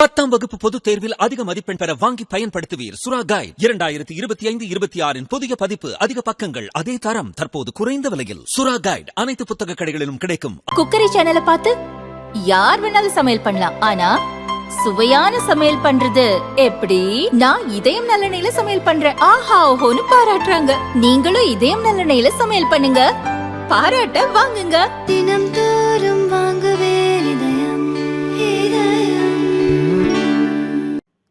10ஆம் வகுப்பு பொதுத் தேர்வில் அதிக மதிப்பெண் பெற வாங்கி பயன்படுத்துவீர் சுரா கைட் 2025-26 புதிய பதிப்பு. அதிக பக்கங்கள், அதே தரம், தற்போது குறைந்த விலையில். சுரா கைட் அனைத்து புத்தக கடைகளிலும் கிடைக்கும். குக்கரி சேனலை பார்த்து யார் வேணாலும் சமையல் பண்ணலாம். ஆனா சுவையான சமையல் பண்றது எப்படி? நான் இதயம் நல்லெண்ணெயில சமையல் பண்றேன். ஆஹா ஓஹோன்னு பாராட்டுறாங்க. நீங்களும் இதயம் நல்லெண்ணெயில சமையல் பண்ணுங்க, பாராட்ட வாங்குங்க. தினம் தோறும் வாங்குவே இதயம்.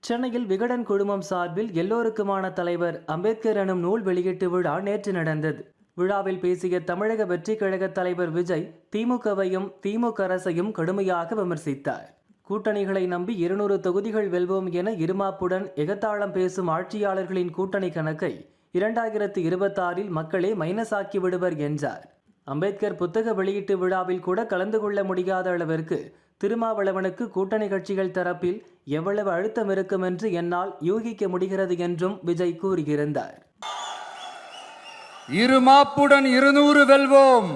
சென்னையில் விகடன் குழுமம் சார்பில் எல்லோருக்குமான தலைவர் அம்பேத்கர் எனும் நூல் வெளியீட்டு விழா நேற்று நடந்தது. விழாவில் பேசிய தமிழக வெற்றிக் கழக தலைவர் விஜய் திமுகவையும் திமுக அரசையும் கடுமையாக விமர்சித்தார். கூட்டணிகளை நம்பி 200 தொகுதிகள் வெல்வோம் என இருமாப்புடன் எகத்தாளம் பேசும் ஆட்சியாளர்களின் கூட்டணி கணக்கை 2026 மக்களே மைனஸ் ஆக்கி விடுவர் என்றார். அம்பேத்கர் புத்தக வெளியீட்டு விழாவில் கூட கலந்து கொள்ள முடியாத அளவிற்கு திருமாவளவனுக்கு கூட்டணி கட்சிகள் தரப்பில் எவ்வளவு அழுத்தம் இருக்கும் என்று என்னால் யூகிக்க முடிகிறது என்றும் விஜய் கூறியிருந்தார். இருமாப்புடன் 200 வெல்வோம்.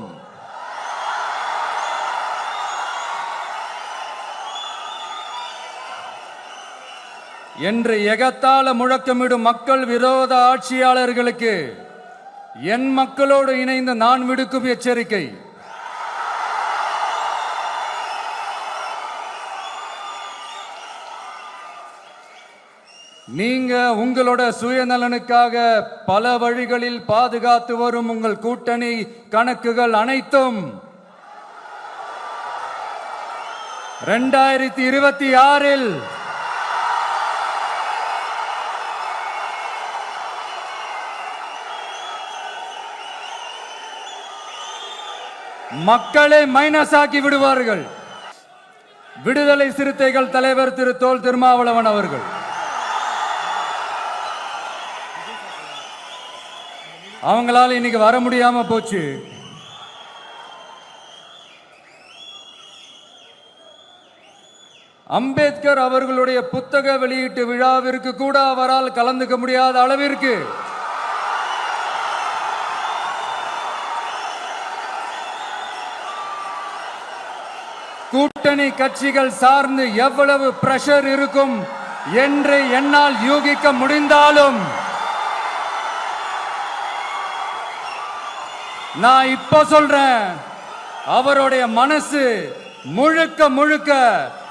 என்று எகத்தால முழக்கமிடும் மக்கள் விரோத ஆட்சியாளர்களுக்கு என் மக்களோடு இணைந்து நான் விடுக்கும் எச்சரிக்கை. நீங்க உங்களோட சுயநலனுக்காக பல வழிகளில் பாதுகாத்து வரும் உங்கள் கூட்டணி கணக்குகள் அனைத்தும் 2026 மக்களை மைனஸ் ஆக்கி விடுவார்கள். விடுதலை சிறுத்தைகள் தலைவர் திரு தோல் திருமாவளவன் அவர்கள் அவங்களால இன்னைக்கு வர முடியாம போச்சு. அம்பேத்கர் அவர்களுடைய புத்தக வெளியீட்டு விழாவிற்கு கூட அவரால் கலந்துக்க முடியாத அளவிற்கு கூட்டணி கட்சிகள் சார்ந்து எவ்வளவு பிரஷர் இருக்கும் என்று என்னால் யூகிக்க முடிந்தாலும் நான் இப்ப சொல்றேன், அவருடைய மனசு முழுக்க முழுக்க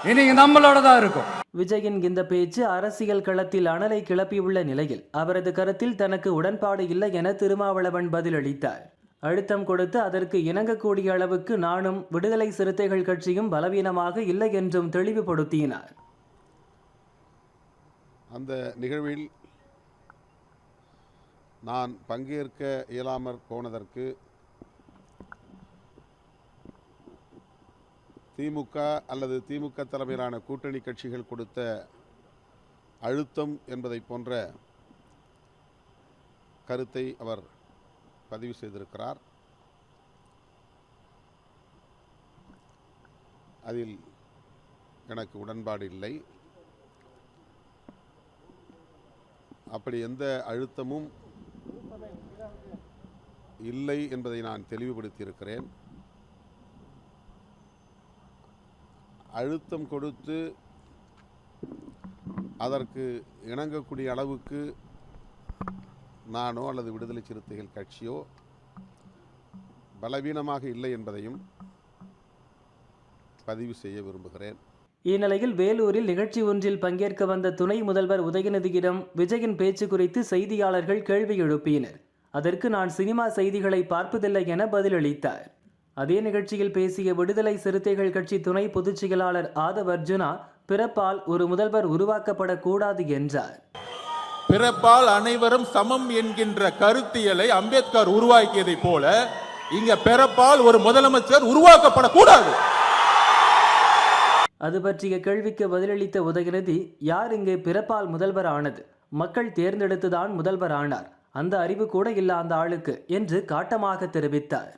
இன்னைக்கு நம்மளோட தான் இருக்கும். விஜயின் இந்த பேச்சு அரசியல் களத்தில் அனலை கிளப்பியுள்ள நிலையில் அவரது கருத்தில் தனக்கு உடன்பாடு இல்லை என திருமாவளவன் பதிலளித்தார். அழுத்தம் கொடுத்து அதற்கு இணங்கக்கூடிய அளவுக்கு நானும் விடுதலை சிறுத்தைகள் கட்சியும் பலவீனமாக இல்லை என்றும் தெளிவுபடுத்தினார். அந்த நிகழ்வில் நான் பங்கேற்க இயலாமற் போனதற்கு திமுக அல்லது திமுக தலைமையிலான கூட்டணி கட்சிகள் கொடுத்த அழுத்தம் என்பதை போன்ற கருத்தை அவர் பதிவு செய்திருக்கிறார். அதில் எனக்கு உடன்பாடு இல்லை. அப்படி எந்த அழுத்தமும் இல்லை என்பதை நான் தெளிவுபடுத்தியிருக்கிறேன். அழுத்தம் கொடுத்து அதற்கு இணங்கக்கூடிய அளவுக்கு நானோ அல்லது விடுதலை சிறுத்தைகள் கட்சியோ பலவீனமாக இல்லை என்பதையும் பதிவு செய்ய விரும்புகிறேன். இந்நிலையில் வேலூரில் நிகழ்ச்சி ஒன்றில் பங்கேற்க வந்த துணை முதல்வர் உதயநிதியிடம் விஜயின் பேச்சு குறித்து செய்தியாளர்கள் கேள்வி எழுப்பினர். அதற்கு நான் சினிமா செய்திகளை பார்ப்பதில்லை என பதிலளித்தார். அதே நிகழ்ச்சியில் பேசிய விடுதலை சிறுத்தைகள் கட்சி துணை பொதுச் செயலாளர் ஆதவ் அர்ஜுனா பிறப்பால் ஒரு முதல்வர் உருவாக்கப்படக்கூடாது என்றார். பிறப்பால் அனைவரும் சமம் என்கின்ற கருத்தியலை அம்பேத்கர் உருவாக்கியதை போல இங்க பிறப்பால் ஒரு முதலமைச்சர் உருவாக்கப்படக்கூடாது. அது பற்றிய கேள்விக்கு பதிலளித்த உதயநிதி, யார் இங்கே பிறப்பால் முதல்வர் ஆனது? மக்கள் தேர்ந்தெடுத்துதான் முதல்வர் ஆனார். அந்த அறிவு கூட இல்ல அந்த ஆளுக்கு என்று காட்டமாக தெரிவித்தார்.